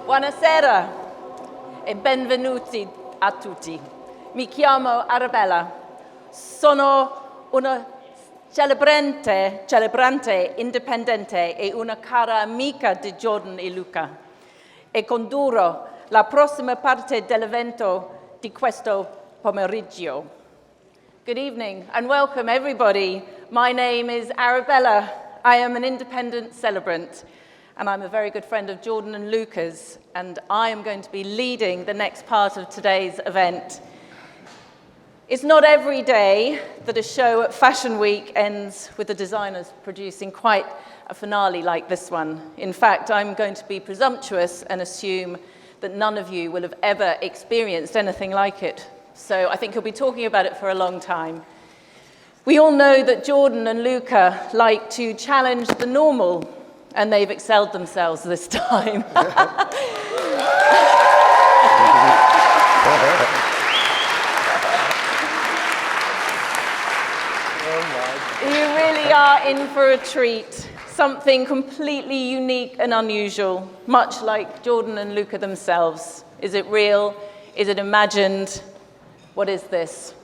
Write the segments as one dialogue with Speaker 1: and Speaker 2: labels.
Speaker 1: Buonasera e benvenuti a tutti. Mi chiamo Arabella. Sono una celebrante indipendente e una cara amica di Jordan e Luca e condurrò la prossima parte dell'evento di questo pomeriggio. Good evening and welcome everybody. My name is Arabella. I am an independent celebrant and I'm a very good friend of Jordan and Luca's, and I am going to be leading the next part of today's event. It's not every day that a show at Fashion Week ends with the designers producing quite a finale like this one. In fact, I'm going to be presumptuous and assume that none of you will have ever experienced anything like it. So I think you'll be talking about it for a long time. We all know that Jordan and Luca like to challenge the normal, and they've excelled themselves this time. You really are in for a treat. Something completely unique and unusual, much like Jordan and Luca themselves. Is it real? Is it imagined? What is this?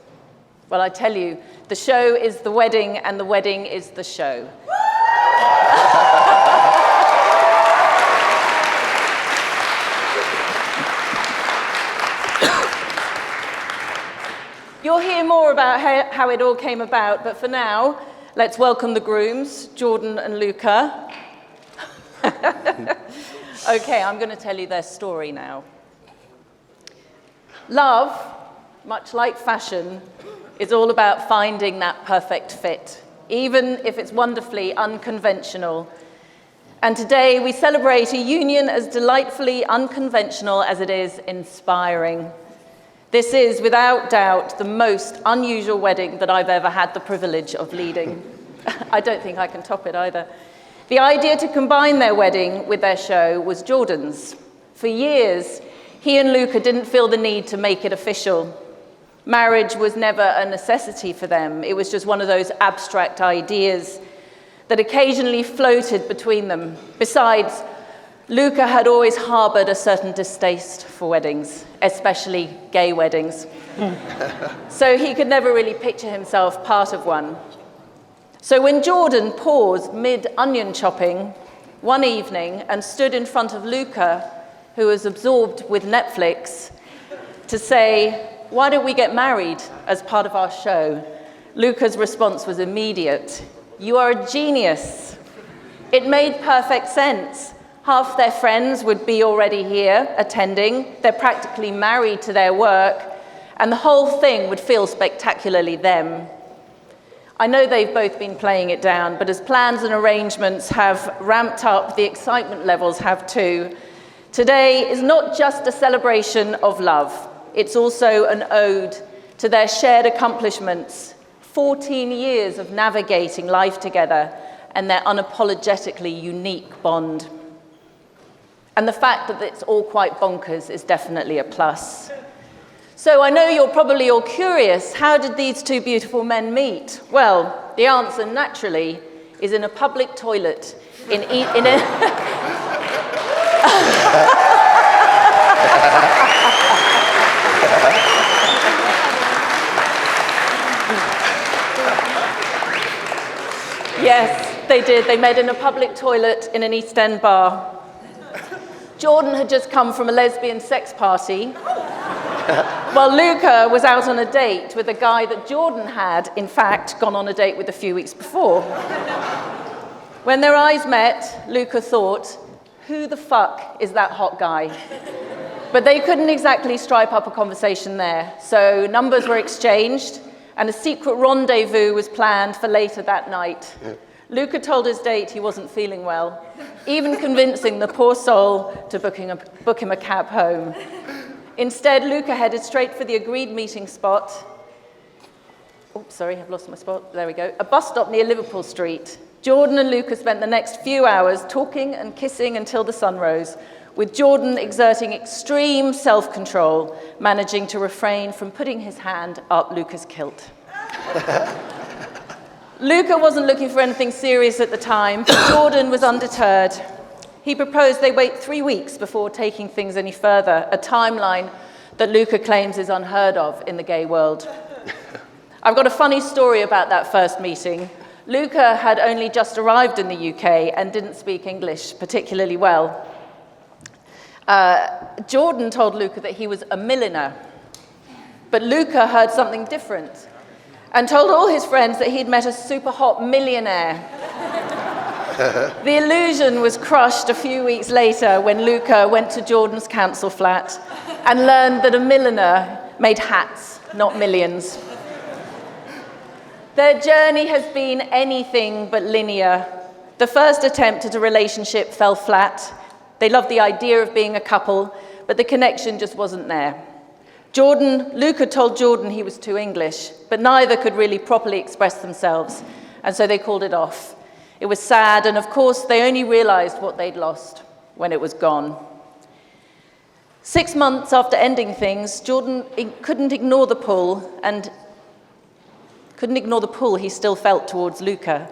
Speaker 1: Well, I tell you, the show is the wedding and the wedding is the show. You'll hear more about how it all came about, but for now, let's welcome the grooms, Jordan and Luca. Okay, I'm going to tell you their story now. Love, much like fashion, is all about finding that perfect fit, even if it's wonderfully unconventional. And today we celebrate a union as delightfully unconventional as it is inspiring. This is, without doubt, the most unusual wedding that I've ever had the privilege of leading. I don't think I can top it either. The idea to combine their wedding with their show was Jordan's. For years, he and Luca didn't feel the need to make it official. Marriage was never a necessity for them. It was just one of those abstract ideas that occasionally floated between them. Besides, Luca had always harbored a certain distaste for weddings, especially gay weddings. So he could never really picture himself part of one. So when Jordan paused mid-onion chopping one evening and stood in front of Luca, who was absorbed with Netflix, to say, "Why don't we get married as part of our show?" Luca's response was immediate. "You are a genius." It made perfect sense. Half their friends would be already here attending. They're practically married to their work, and the whole thing would feel spectacularly them. I know they've both been playing it down, but as plans and arrangements have ramped up, the excitement levels have too. Today is not just a celebration of love. It's also an ode to their shared accomplishments, 14 years of navigating life together, and their unapologetically unique bond. And the fact that it's all quite bonkers is definitely a plus. So I know you're probably all curious, how did these two beautiful men meet? Well, the answer, naturally, is in a public toilet in a... Yes, they did. They met in a public toilet in an East End bar. Jordan had just come from a lesbian sex party, while Luca was out on a date with a guy that Jordan had, in fact, gone on a date with a few weeks before. When their eyes met, Luca thought, "Who the fuck is that hot guy?" But they couldn't exactly strike up a conversation there, so numbers were exchanged, and a secret rendezvous was planned for later that night. Luca told his date he wasn't feeling well, even convincing the poor soul to book him a cab home. Instead, Luca headed straight for the agreed meeting spot. Oh, sorry, I've lost my spot. There we go. A bus stop near Liverpool Street. Jordan and Luca spent the next few hours talking and kissing until the sun rose, with Jordan exerting extreme self-control, managing to refrain from putting his hand up Luca's kilt. Luca wasn't looking for anything serious at the time, but Jordan was undeterred. He proposed they wait 3 weeks before taking things any further, a timeline that Luca claims is unheard of in the gay world. I've got a funny story about that first meeting. Luca had only just arrived in the UK and didn't speak English particularly well. Jordan told Luca that he was a milliner, but Luca heard something different and told all his friends that he'd met a super hot millionaire. The illusion was crushed a few weeks later when Luca went to Jordan's council flat and learned that a milliner made hats, not millions. Their journey has been anything but linear. The first attempt at a relationship fell flat. They loved the idea of being a couple, but the connection just wasn't there. Luca told Jordan he was too English, but neither could really properly express themselves, and so they called it off. It was sad, and of course, they only realized what they'd lost when it was gone. 6 months after ending things, Jordan couldn't ignore the pull he still felt towards Luca.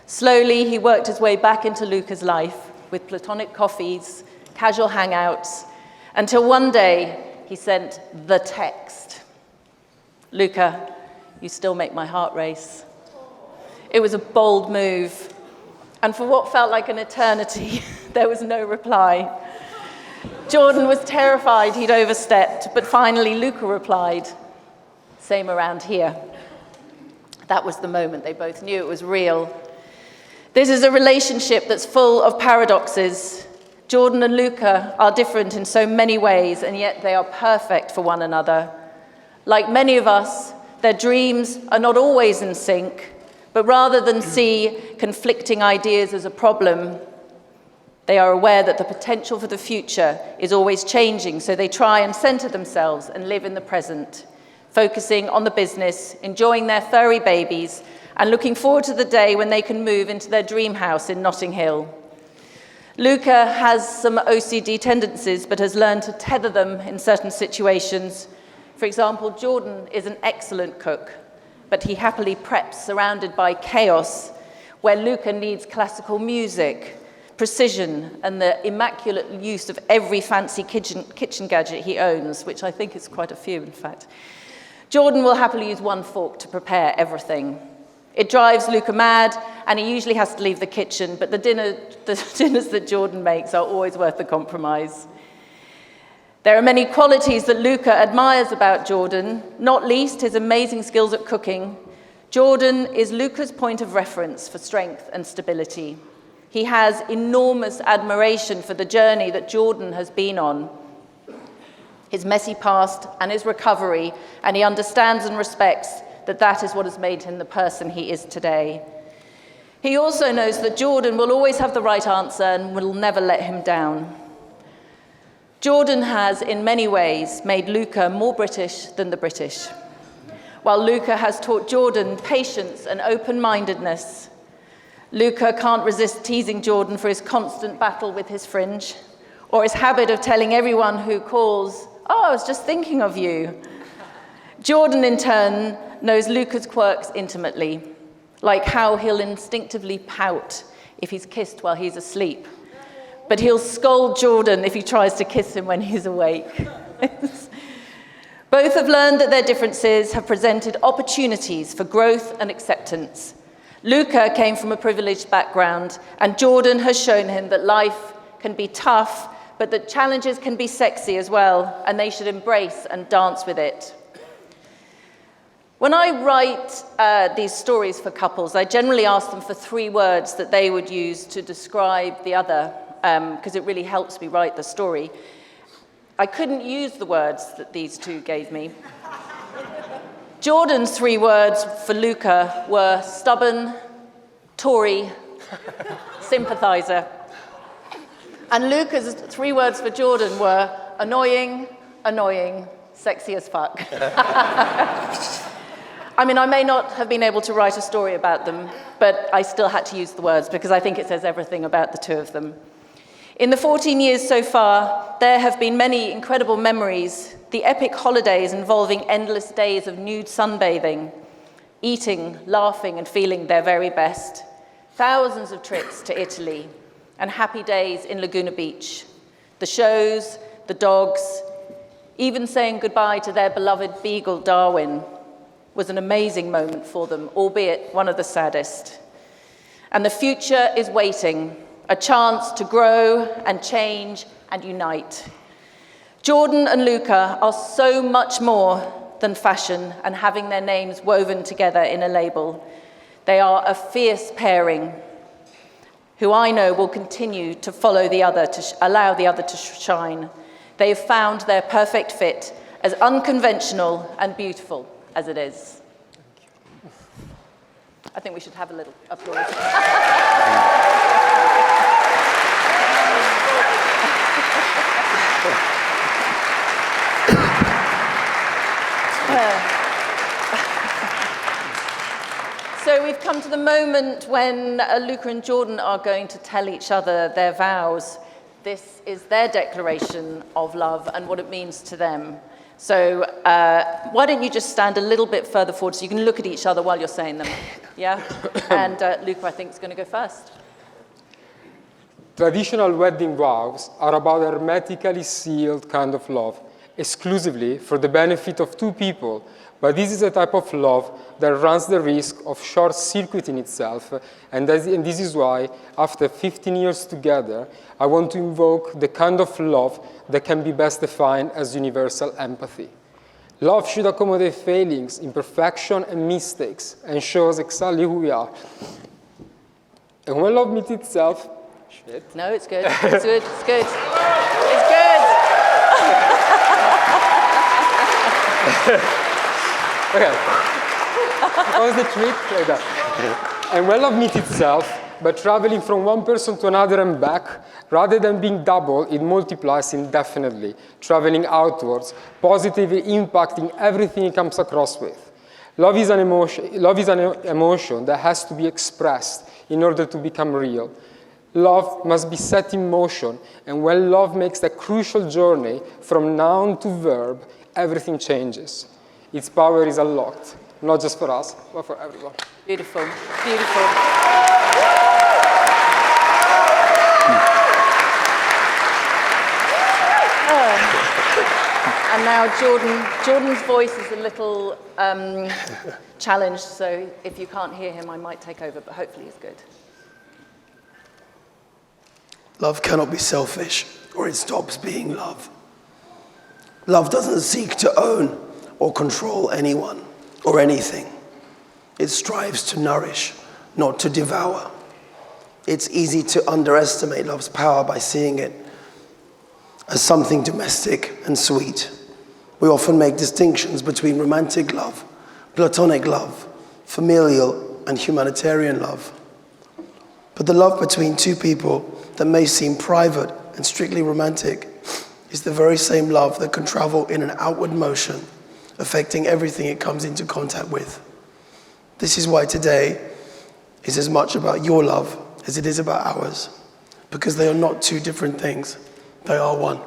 Speaker 1: Slowly, he worked his way back into Luca's life with platonic coffees, casual hangouts, until one day he sent the text. "Luca, you still make my heart race." It was a bold move, and for what felt like an eternity, there was no reply. Jordan was terrified he'd overstepped, but finally Luca replied, "Same around here." That was the moment they both knew it was real. This is a relationship that's full of paradoxes. Jordan and Luca are different in so many ways, and yet they are perfect for one another. Like many of us, their dreams are not always in sync, but rather than see conflicting ideas as a problem, they are aware that the potential for the future is always changing, so they try and center themselves and live in the present, focusing on the business, enjoying their furry babies, and looking forward to the day when they can move into their dream house in Notting Hill. Luca has some OCD tendencies, but has learned to tether them in certain situations. For example, Jordan is an excellent cook, but he happily preps surrounded by chaos, where Luca needs classical music, precision, and the immaculate use of every fancy kitchen gadget he owns, which I think is quite a few, in fact. Jordan will happily use one fork to prepare everything. It drives Luca mad, and he usually has to leave the kitchen, but the dinners that Jordan makes are always worth the compromise. There are many qualities that Luca admires about Jordan, not least his amazing skills at cooking. Jordan is Luca's point of reference for strength and stability. He has enormous admiration for the journey that Jordan has been on, his messy past and his recovery, and he understands and respects that that is what has made him the person he is today. He also knows that Jordan will always have the right answer and will never let him down. Jordan has, in many ways, made Luca more British than the British. While Luca has taught Jordan patience and open-mindedness, Luca can't resist teasing Jordan for his constant battle with his fringe, or his habit of telling everyone who calls, "Oh, I was just thinking of you." Jordan, in turn, knows Luca's quirks intimately, like how he'll instinctively pout if he's kissed while he's asleep, but he'll scold Jordan if he tries to kiss him when he's awake. Both have learned that their differences have presented opportunities for growth and acceptance. Luca came from a privileged background, and Jordan has shown him that life can be tough, but that challenges can be sexy as well, and they should embrace and dance with it. When I write these stories for couples, I generally ask them for 3 words that they would use to describe the other, because it really helps me write the story. I couldn't use the words that these 2 gave me. Jordan's 3 words for Luca were stubborn, Tory, sympathizer. And Luca's 3 words for Jordan were annoying, annoying, sexy as fuck. I mean, I may not have been able to write a story about them, but I still had to use the words because I think it says everything about the 2 of them. In the 14 years so far, there have been many incredible memories, the epic holidays involving endless days of nude sunbathing, eating, laughing, and feeling their very best. Thousands of trips to Italy, and happy days in Laguna Beach. The shows, the dogs, even saying goodbye to their beloved beagle, Darwin, was an amazing moment for them, albeit one of the saddest. And the future is waiting, a chance to grow and change and unite. Jordan and Luca are so much more than fashion and having their names woven together in a label. They are a fierce pairing who I know will continue to follow the other, to allow the other to shine. They have found their perfect fit, as unconventional and beautiful as it is. I think we should have a little applause. So we've come to the moment when Luca and Jordan are going to tell each other their vows. This is their declaration of love and what it means to them. So why don't you just stand a little bit further forward so you can look at each other while you're saying them. Yeah? And Luca, I think, is going to go first.
Speaker 2: Traditional wedding vows are about a hermetically sealed kind of love, exclusively for the benefit of two people. But this is a type of love that runs the risk of short-circuiting itself, and this is why, after 15 years together, I want to invoke the kind of love that can be best defined as universal empathy. Love should accommodate failings, imperfection, and mistakes, and show us exactly who we are. And when love meets itself,
Speaker 1: No, it's good. It's good. It's good. It's good.
Speaker 2: Okay. What was the trick? Like that. And when love meets itself, by traveling from one person to another and back, rather than being double, it multiplies indefinitely, traveling outwards, positively impacting everything it comes across with. Love is an emotion that has to be expressed in order to become real. Love must be set in motion, and when love makes that crucial journey from noun to verb, everything changes. Its power is unlocked, not just for us, but for everyone.
Speaker 1: Beautiful, beautiful. And now Jordan's voice is a little challenged, so if you can't hear him, I might take over, but hopefully he's good.
Speaker 3: Love cannot be selfish, or it stops being love. Love doesn't seek to own or control anyone or anything. It strives to nourish, not to devour. It's easy to underestimate love's power by seeing it as something domestic and sweet. We often make distinctions between romantic love, platonic love, familial and humanitarian love. But the love between two people that may seem private and strictly romantic is the very same love that can travel in an outward motion, affecting everything it comes into contact with. This is why today is as much about your love as it is about ours, because they are not two different things, they are one.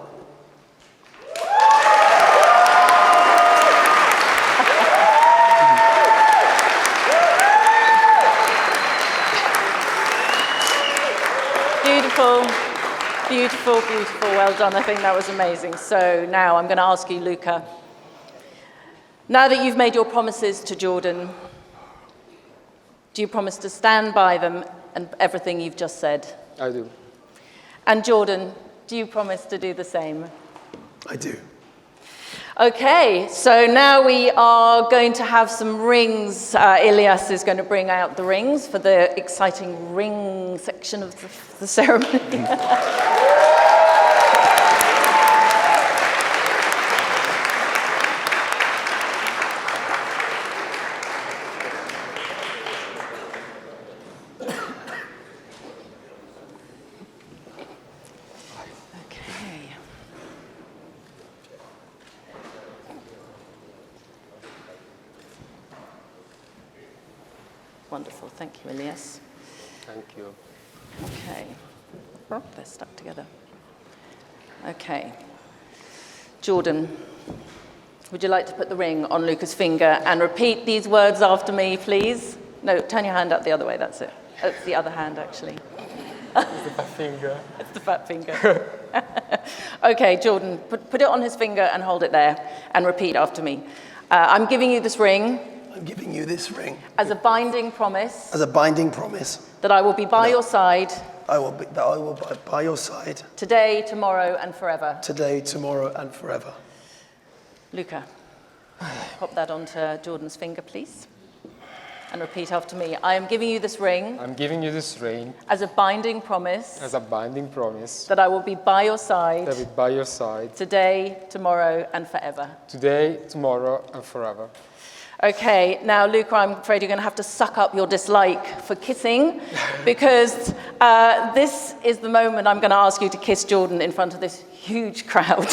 Speaker 1: Beautiful, beautiful, beautiful. Well done. I think that was amazing. So now I'm going to ask you, Luca. Now that you've made your promises to Jordan, do you promise to stand by them and everything you've just said?
Speaker 2: I do.
Speaker 1: And Jordan, do you promise to do the same?
Speaker 3: I do.
Speaker 1: Okay, so now we are going to have some rings. Ilias is going to bring out the rings for the exciting ring section of the ceremony. Wonderful, thank you, Ilias.
Speaker 2: Thank you.
Speaker 1: Okay, oh, they're stuck together. Okay, Jordan, Would you like to put the ring on Luca's finger and repeat these words after me, please? No, turn your hand up the other way, that's it. That's the other hand, actually.
Speaker 2: It's the fat finger.
Speaker 1: It's the fat finger. Okay, Jordan, put it on his finger and hold it there and repeat after me. I'm giving you this ring.
Speaker 3: I'm giving you this ring.
Speaker 1: As a binding promise.
Speaker 3: As a binding promise.
Speaker 1: That I will be by your side.
Speaker 3: That I will be by your side.
Speaker 1: Today, tomorrow, and forever.
Speaker 3: Today, tomorrow, and forever.
Speaker 1: Luca, pop that onto Jordan's finger, please. And repeat after me. I am giving you this ring.
Speaker 2: I'm giving you this ring.
Speaker 1: As a binding promise.
Speaker 2: As a binding promise.
Speaker 1: That I will be by your side.
Speaker 2: That I will be by your side.
Speaker 1: Today, tomorrow, and forever.
Speaker 2: Today, tomorrow, and forever.
Speaker 1: Okay, now Luca, I'm afraid you're going to have to suck up your dislike for kissing because this is the moment I'm going to ask you to kiss Jordan in front of this huge crowd.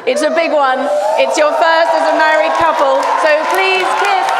Speaker 1: It's a big one. It's your first as a married couple, so please kiss.